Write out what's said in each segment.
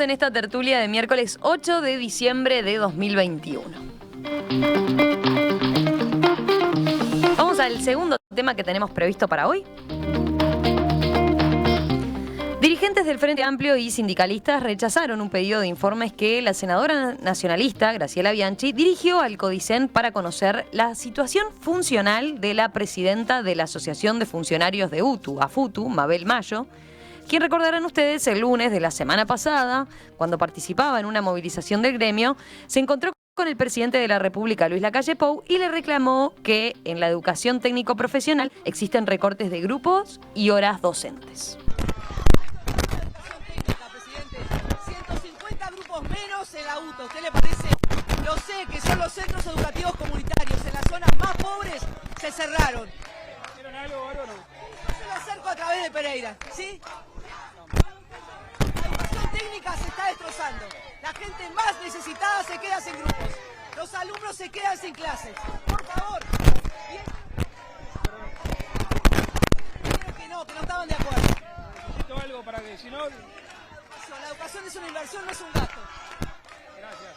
en esta tertulia de miércoles 8 de diciembre de 2021. Vamos al segundo tema que tenemos previsto para hoy. Dirigentes del Frente Amplio y sindicalistas rechazaron un pedido de informes que la senadora nacionalista, Graciela Bianchi, dirigió al CODICEN para conocer la situación funcional de la presidenta de la Asociación de Funcionarios de UTU, AFUTU, Mabel Mayo, quien, recordarán ustedes, el lunes de la semana pasada, cuando participaba en una movilización del gremio, se encontró con el presidente de la República, Luis Lacalle Pou, y le reclamó que en la educación técnico-profesional existen recortes de grupos y horas docentes. Menos en la UTO, ¿qué le parece? Lo sé que son los centros educativos comunitarios, en las zonas más pobres se cerraron. ¿Vieron algo, Bárbaro? Yo se lo acerco a través de Pereira, ¿sí? La educación técnica se está destrozando. La gente más necesitada se queda sin grupos. Los alumnos se quedan sin clases. Por favor. Dijeron que no estaban de acuerdo. Necesito algo para que, si no... La educación es una inversión, no es un gasto. Gracias.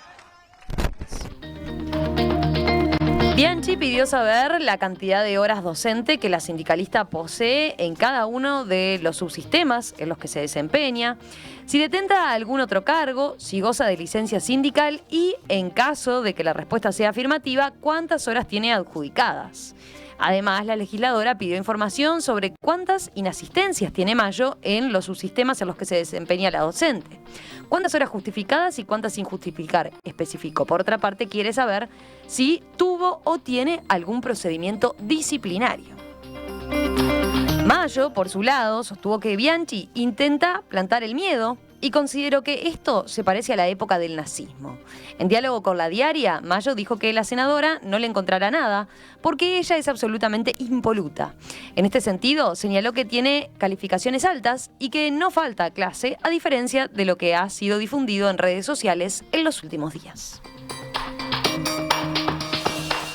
Bianchi pidió saber la cantidad de horas docente que la sindicalista posee en cada uno de los subsistemas en los que se desempeña, si detenta algún otro cargo, si goza de licencia sindical y, en caso de que la respuesta sea afirmativa, cuántas horas tiene adjudicadas. Además, la legisladora pidió información sobre cuántas inasistencias tiene Mayo en los subsistemas en los que se desempeña la docente. Cuántas horas justificadas y cuántas sin justificar, especificó. Por otra parte, quiere saber si tuvo o tiene algún procedimiento disciplinario. Mayo, por su lado, sostuvo que Bianchi intenta plantar el miedo y consideró que esto se parece a la época del nazismo. En diálogo con La Diaria, Mayo dijo que la senadora no le encontrará nada porque ella es absolutamente impoluta. En este sentido, señaló que tiene calificaciones altas y que no falta clase, a diferencia de lo que ha sido difundido en redes sociales en los últimos días.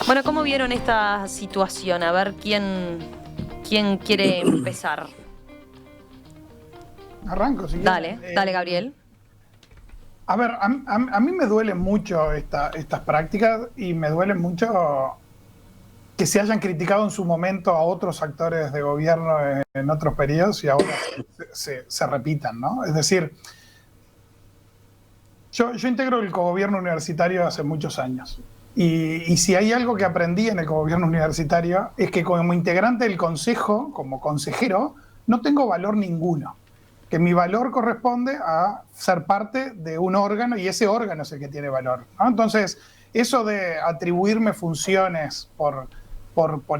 Bueno, ¿cómo vieron esta situación? A ver, ¿quién quiere empezar? Arranco, si Dale, dale, Gabriel. A ver, a mí me duelen mucho estas prácticas y me duelen mucho que se hayan criticado en su momento a otros actores de gobierno en otros periodos y ahora se repitan, ¿no? Es decir, yo integro el cogobierno universitario hace muchos años y si hay algo que aprendí en el cogobierno universitario es que como integrante del consejo, como consejero, no tengo valor ninguno. Que mi valor corresponde a ser parte de un órgano y ese órgano es el que tiene valor, ¿no? Entonces, eso de atribuirme funciones por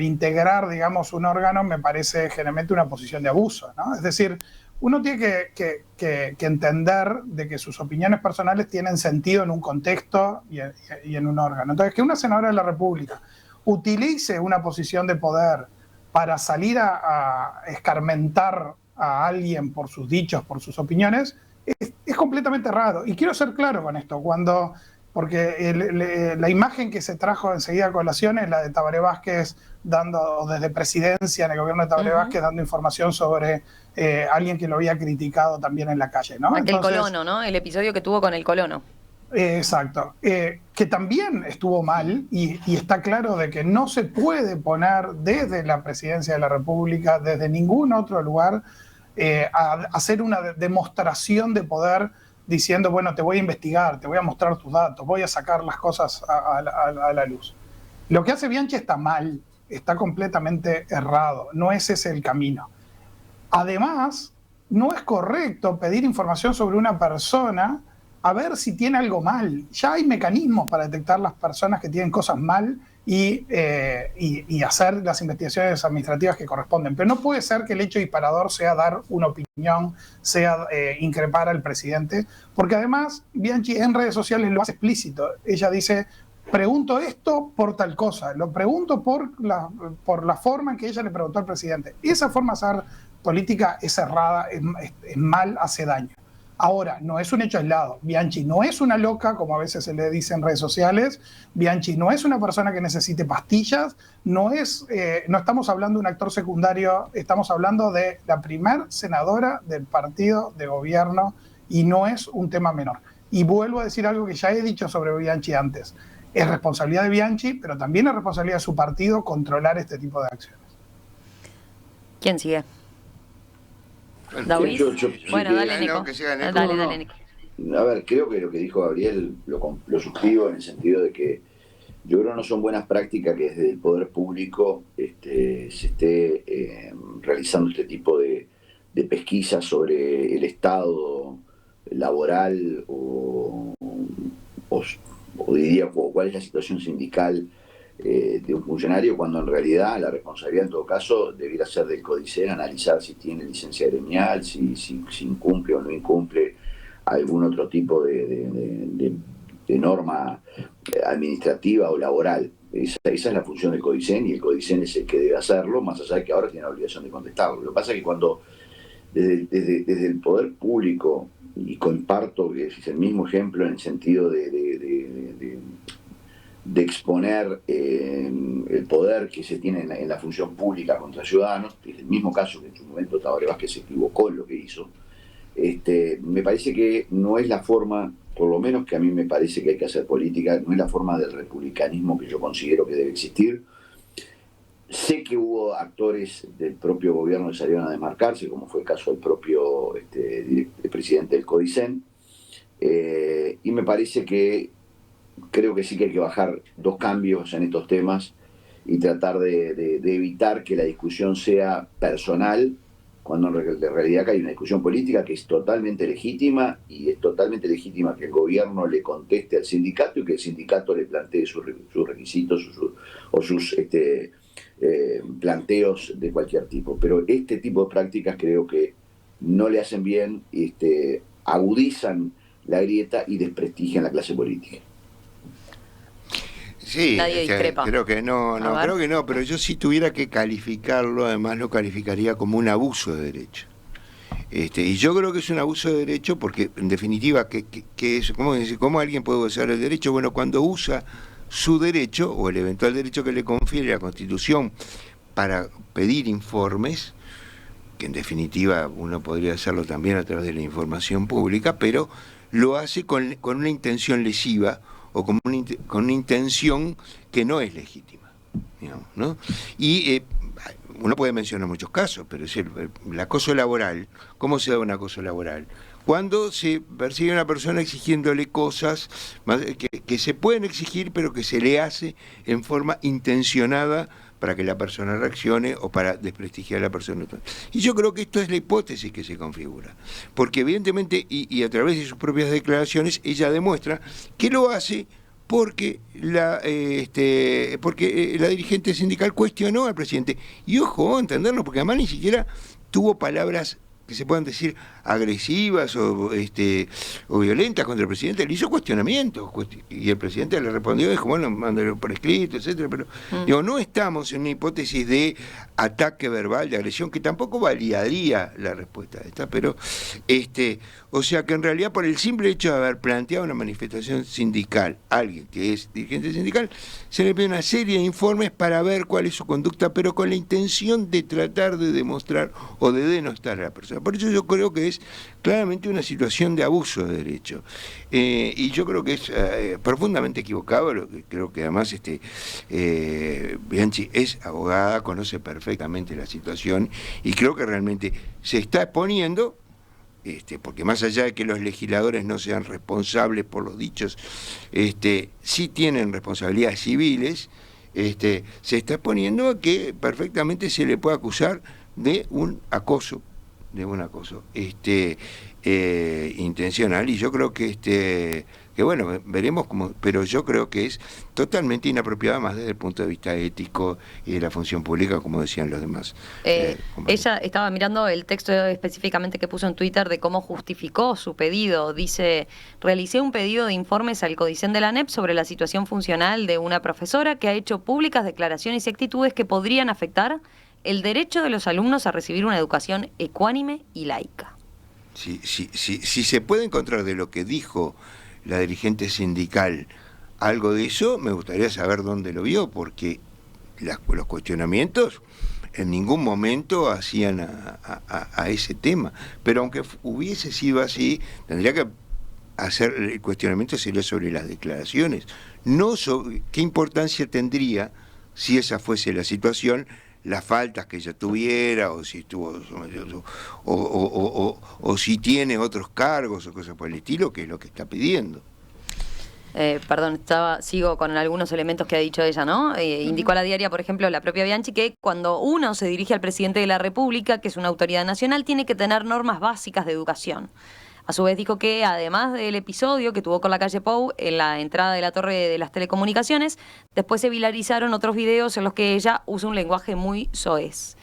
integrar, digamos, un órgano me parece generalmente una posición de abuso, ¿no? Es decir, uno tiene que entender de que sus opiniones personales tienen sentido en un contexto y en un órgano. Entonces, que una senadora de la República utilice una posición de poder para salir a escarmentar a alguien por sus dichos, por sus opiniones, es completamente errado. Y quiero ser claro con esto, porque la imagen que se trajo enseguida a colación es la de Tabaré Vázquez dando, desde presidencia en el gobierno de Tabaré Vázquez, dando información sobre alguien que lo había criticado también en la calle, ¿no? El colono, ¿no? El episodio que tuvo con el colono. Exacto, que también estuvo mal y está claro de que no se puede poner desde la presidencia de la República, desde ningún otro lugar, a hacer una demostración de poder diciendo, bueno, te voy a investigar, te voy a mostrar tus datos, voy a sacar las cosas a la luz. Lo que hace Bianchi está mal, está completamente errado, no es ese el camino. Además, no es correcto pedir información sobre una persona a ver si tiene algo mal. Ya hay mecanismos para detectar las personas que tienen cosas mal y hacer las investigaciones administrativas que corresponden. Pero no puede ser que el hecho disparador sea dar una opinión, sea increpar al presidente, porque además Bianchi en redes sociales lo hace explícito. Ella dice, pregunto esto por tal cosa, lo pregunto por la forma en que ella le preguntó al presidente. Esa forma de hacer política es errada, es mal, hace daño. Ahora, no es un hecho aislado. Bianchi no es una loca, como a veces se le dice en redes sociales. Bianchi no es una persona que necesite pastillas. No estamos hablando de un actor secundario, estamos hablando de la primer senadora del partido de gobierno y no es un tema menor. Y vuelvo a decir algo que ya he dicho sobre Bianchi antes. Es responsabilidad de Bianchi, pero también es responsabilidad de su partido controlar este tipo de acciones. ¿Quién sigue? Bueno, ¿David? Bueno, dale, no, Nico. que siga Nico. Dale, Nico. A ver, creo que lo que dijo Gabriel lo suscribo en el sentido de que yo creo que no son buenas prácticas que desde el poder público se esté realizando este tipo de pesquisas sobre el estado laboral o diría cuál es la situación sindical de un funcionario, cuando en realidad la responsabilidad en todo caso debiera ser del CODICEN, analizar si tiene licencia gremial, si incumple o no incumple algún otro tipo de norma administrativa o laboral. Esa es la función del CODICEN, y el CODICEN es el que debe hacerlo, más allá de que ahora tiene la obligación de contestarlo. Lo que pasa es que cuando desde el poder público, y comparto que es el mismo ejemplo en el sentido de exponer el poder que se tiene en la función pública contra ciudadanos, que es el mismo caso que en su momento Tabaré Vázquez se equivocó en lo que hizo, me parece que no es la forma, por lo menos que a mí me parece que hay que hacer política, no es la forma del republicanismo que yo considero que debe existir. Sé que hubo actores del propio gobierno que salieron a desmarcarse, como fue el caso del propio el presidente del CODICEN, y me parece que creo que sí que hay que bajar dos cambios en estos temas y tratar de evitar que la discusión sea personal, cuando en realidad hay una discusión política que es totalmente legítima, y es totalmente legítima que el gobierno le conteste al sindicato y que el sindicato le plantee sus requisitos o sus planteos de cualquier tipo. Pero este tipo de prácticas creo que no le hacen bien, agudizan la grieta y desprestigian la clase política. Sí, Nadie discrepa. creo que no, pero yo si tuviera que calificarlo, además lo calificaría como un abuso de derecho. Y yo creo que es un abuso de derecho porque, en definitiva, que es, ¿cómo alguien puede usar el derecho? Bueno, cuando usa su derecho, o el eventual derecho que le confiere la Constitución para pedir informes, que en definitiva uno podría hacerlo también a través de la información pública, pero lo hace con una intención lesiva, o con una intención que no es legítima, digamos, ¿no? Y uno puede mencionar muchos casos, pero es el acoso laboral. ¿Cómo se da un acoso laboral? Cuando se persigue a una persona exigiéndole cosas que se pueden exigir, pero que se le hace en forma intencionada para que la persona reaccione o para desprestigiar a la persona. Y yo creo que esto es la hipótesis que se configura, porque evidentemente, y a través de sus propias declaraciones, ella demuestra que lo hace porque la dirigente sindical cuestionó al presidente. Y ojo, entenderlo, porque además ni siquiera tuvo palabras que se puedan decir agresivas o violentas contra el presidente. Le hizo cuestionamientos, y el presidente le respondió y dijo, bueno, mándalo por escrito, etcétera. Pero digo, no estamos en una hipótesis de ataque verbal, de agresión, que tampoco validaría la respuesta de esta, pero o sea que en realidad, por el simple hecho de haber planteado una manifestación sindical, alguien que es dirigente sindical, se le pide una serie de informes para ver cuál es su conducta, pero con la intención de tratar de demostrar o de denostar a la persona. Por eso yo creo que es claramente una situación de abuso de derecho. Y yo creo que es profundamente equivocado. Creo que además Bianchi es abogada, conoce perfectamente la situación, y creo que realmente se está exponiendo, porque más allá de que los legisladores no sean responsables por los dichos, sí tienen responsabilidades civiles, se está exponiendo a que perfectamente se le puede acusar de un acoso intencional. Y yo creo que bueno, veremos cómo, pero yo creo que es totalmente inapropiada, más desde el punto de vista ético y de la función pública, como decían los demás. Ella estaba mirando el texto específicamente que puso en Twitter de cómo justificó su pedido. Dice: realicé un pedido de informes al CODICEN de la ANEP sobre la situación funcional de una profesora que ha hecho públicas declaraciones y actitudes que podrían afectar el derecho de los alumnos a recibir una educación ecuánime y laica. Si se puede encontrar de lo que dijo la dirigente sindical algo de eso, me gustaría saber dónde lo vio, porque los cuestionamientos en ningún momento hacían a ese tema. Pero aunque hubiese sido así, tendría que hacer el cuestionamiento sería sobre las declaraciones, no sobre qué importancia tendría, si esa fuese la situación, las faltas que ella tuviera, o si estuvo o si tiene otros cargos o cosas por el estilo, que es lo que está pidiendo. Perdón, sigo con algunos elementos que ha dicho ella, ¿no? Indicó a la diaria, por ejemplo, la propia Bianchi, que cuando uno se dirige al presidente de la República, que es una autoridad nacional, tiene que tener normas básicas de educación. A su vez dijo que, además del episodio que tuvo con la calle Pou en la entrada de la torre de las telecomunicaciones, después se viralizaron otros videos en los que ella usa un lenguaje muy soez.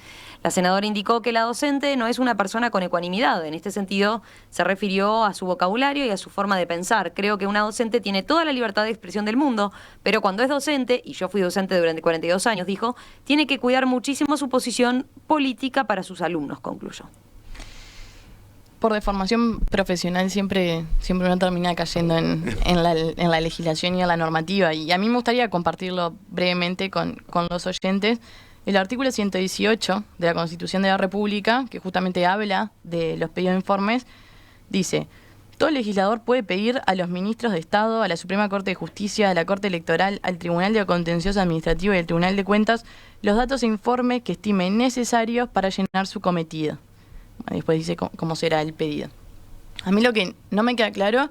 La senadora indicó que la docente no es una persona con ecuanimidad. En este sentido, se refirió a su vocabulario y a su forma de pensar. Creo que una docente tiene toda la libertad de expresión del mundo, pero cuando es docente, y yo fui docente durante 42 años, dijo, tiene que cuidar muchísimo su posición política para sus alumnos, concluyó. Por deformación profesional siempre uno termina cayendo en la legislación y en la normativa. Y a mí me gustaría compartirlo brevemente con los oyentes. El artículo 118 de la Constitución de la República, que justamente habla de los pedidos de informes, dice: todo legislador puede pedir a los ministros de Estado, a la Suprema Corte de Justicia, a la Corte Electoral, al Tribunal de Contencioso Administrativo y al Tribunal de Cuentas los datos e informes que estime necesarios para llenar su cometido. Después dice cómo será el pedido. A mí lo que no me queda claro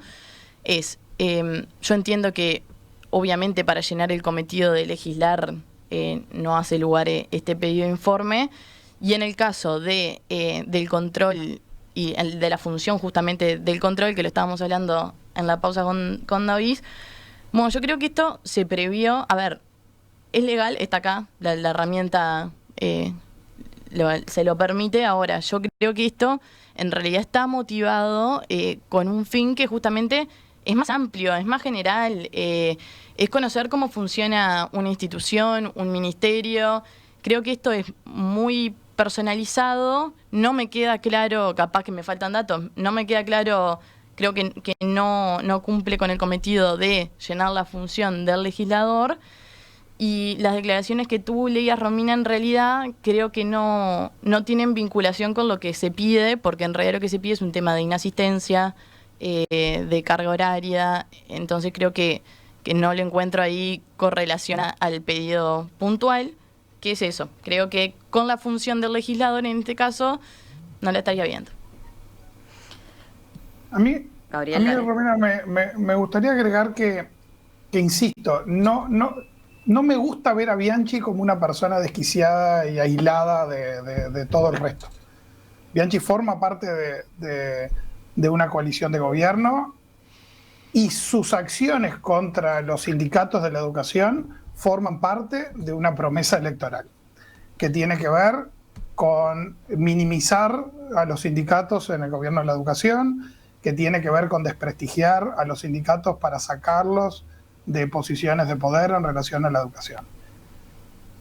es, yo entiendo que obviamente para llenar el cometido de legislar no hace lugar este pedido de informe, y en el caso del control y de la función justamente del control, que lo estábamos hablando en la pausa con David, bueno, yo creo que esto se previó, a ver, es legal, está acá, la herramienta se lo permite. Ahora, yo creo que esto en realidad está motivado con un fin que justamente es más amplio, es más general, es conocer cómo funciona una institución, un ministerio. Creo que esto es muy personalizado, no me queda claro, capaz que me faltan datos, no me queda claro, creo que no cumple con el cometido de llenar la función del legislador. Y las declaraciones que tú leías, Romina, en realidad creo que no tienen vinculación con lo que se pide, porque en realidad lo que se pide es un tema de inasistencia, de carga horaria. Entonces creo que no lo encuentro ahí correlación al pedido puntual. ¿Qué es eso? Creo que con la función del legislador en este caso no la estaría viendo. A mí Romina, me gustaría agregar que insisto, no me gusta ver a Bianchi como una persona desquiciada y aislada de todo el resto. Bianchi forma parte de una coalición de gobierno y sus acciones contra los sindicatos de la educación forman parte de una promesa electoral que tiene que ver con minimizar a los sindicatos en el gobierno de la educación, que tiene que ver con desprestigiar a los sindicatos para sacarlos de posiciones de poder en relación a la educación.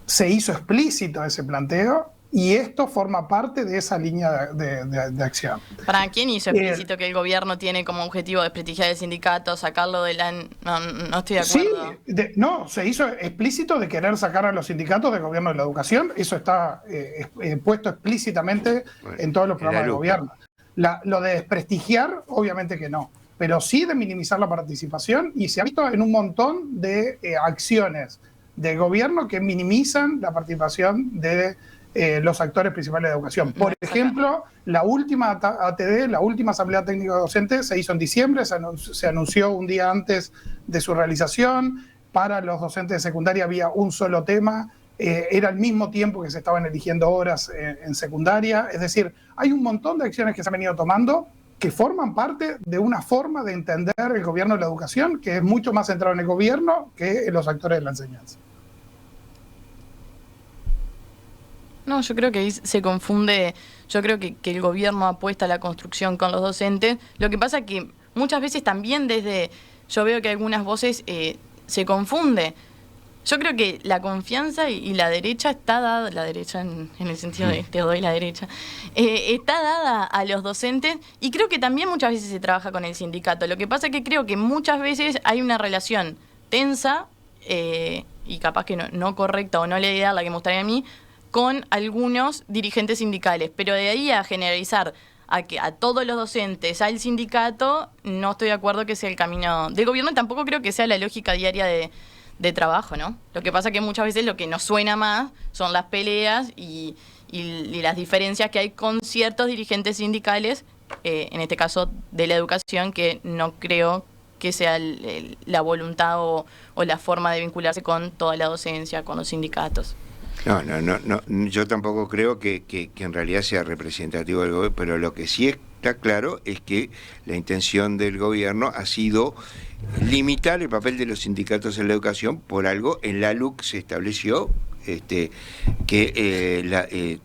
Se hizo explícito ese planteo y esto forma parte de esa línea de acción. ¿Para quién hizo explícito que el gobierno tiene como objetivo desprestigiar el sindicato, sacarlo de la... No estoy de acuerdo. Sí, se hizo explícito de querer sacar a los sindicatos del gobierno de la educación. Eso está puesto explícitamente en todos los programas de gobierno. Lo de desprestigiar, obviamente que no, pero sí de minimizar la participación, y se ha visto en un montón de acciones de gobierno que minimizan la participación de los actores principales de educación. Por ejemplo, la última ATD, la última Asamblea Técnica Docente, se hizo en diciembre, se anunció un día antes de su realización. Para los docentes de secundaria había un solo tema, era al mismo tiempo que se estaban eligiendo horas en secundaria. Es decir, hay un montón de acciones que se han venido tomando que forman parte de una forma de entender el gobierno de la educación que es mucho más centrado en el gobierno que en los actores de la enseñanza. No, yo creo que ahí se confunde. Yo creo que el gobierno apuesta a la construcción con los docentes. Lo que pasa es que muchas veces también yo veo que algunas voces se confunde. Yo creo que la confianza y la derecha está dada, la derecha en el sentido de te doy la derecha, está dada a los docentes, y creo que también muchas veces se trabaja con el sindicato. Lo que pasa es que creo que muchas veces hay una relación tensa y capaz que no correcta o no la ideal, la que me gustaría a mí, con algunos dirigentes sindicales, pero de ahí a generalizar a todos los docentes, al sindicato, no estoy de acuerdo que sea el camino del gobierno y tampoco creo que sea la lógica diaria de trabajo, ¿no? Lo que pasa que muchas veces lo que nos suena más son las peleas y las diferencias que hay con ciertos dirigentes sindicales, en este caso de la educación, que no creo que sea la voluntad o la forma de vincularse con toda la docencia, con los sindicatos. No, yo tampoco creo que en realidad sea representativo del gobierno, pero lo que sí está claro es que la intención del gobierno ha sido limitar el papel de los sindicatos en la educación. Por algo en la LUC se estableció que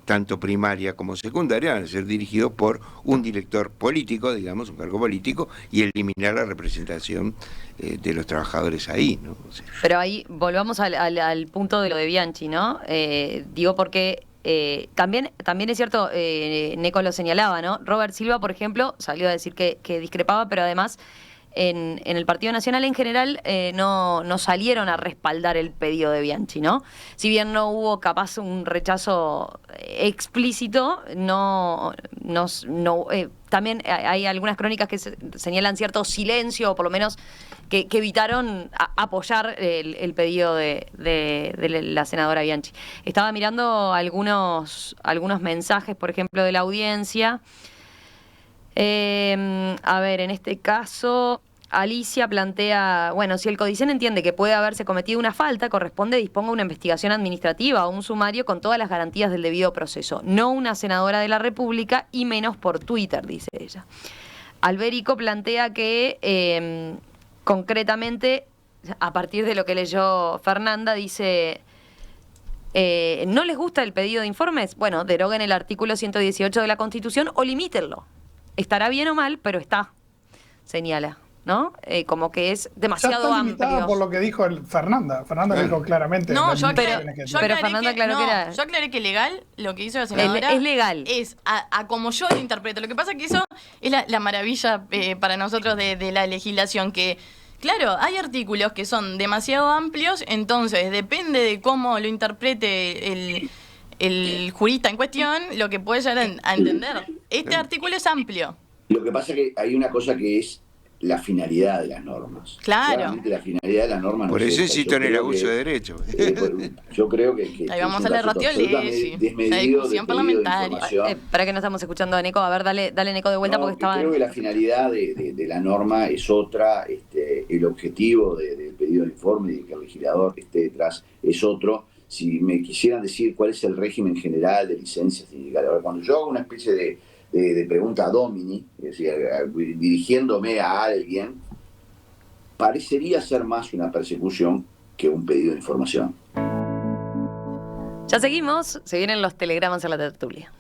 tanto primaria como secundaria van a ser dirigidos por un director político, digamos, un cargo político, y eliminar la representación de los trabajadores ahí, ¿no? O sea, pero ahí volvamos al punto de lo de Bianchi, ¿no? Digo porque también es cierto, Neco lo señalaba, ¿no? Robert Silva, por ejemplo, salió a decir que discrepaba, pero además en el Partido Nacional en general no salieron a respaldar el pedido de Bianchi, ¿no? Si bien no hubo capaz un rechazo explícito, también hay algunas crónicas que señalan cierto silencio, o por lo menos que evitaron apoyar el pedido de la senadora Bianchi. Estaba mirando algunos mensajes, por ejemplo, de la audiencia. A ver, en este caso, Alicia plantea, bueno, si el Codicen entiende que puede haberse cometido una falta, corresponde disponga una investigación administrativa o un sumario con todas las garantías del debido proceso, no una senadora de la República y menos por Twitter, dice ella. Alberico plantea que, concretamente, a partir de lo que leyó Fernanda, dice... ¿no les gusta el pedido de informes? Bueno, deroguen el artículo 118 de la Constitución o limítenlo. Estará bien o mal, pero está, señala, ¿no? Como que es demasiado amplio. Por lo que dijo Fernanda. Fernanda dijo claramente. No, pero Fernanda aclaró que era... Yo aclaré que legal, lo que hizo la senadora... Es legal. Es a como yo lo interpreto. Lo que pasa es que eso es la maravilla para nosotros de la legislación, que... Claro, hay artículos que son demasiado amplios, entonces depende de cómo lo interprete el jurista en cuestión, lo que puede llegar a entender. Este artículo es amplio. Lo que pasa es que hay una cosa que es la finalidad de las normas. Claro. Claramente la finalidad de las normas. Por eso insisto en el abuso de derecho. Yo creo que ahí vamos a la ratiología, la discusión parlamentaria. Para que no estamos escuchando a Neco, a ver, dale Neco de vuelta porque estaba... Creo que la finalidad de la norma es otra, el objetivo del pedido de informe y de que el legislador esté detrás es otro. Si me quisieran decir cuál es el régimen general de licencias sindicales. Ahora, cuando yo hago una especie de pregunta a domini, es decir, dirigiéndome a alguien, parecería ser más una persecución que un pedido de información. Ya seguimos, se vienen los telegramas a la tertulia.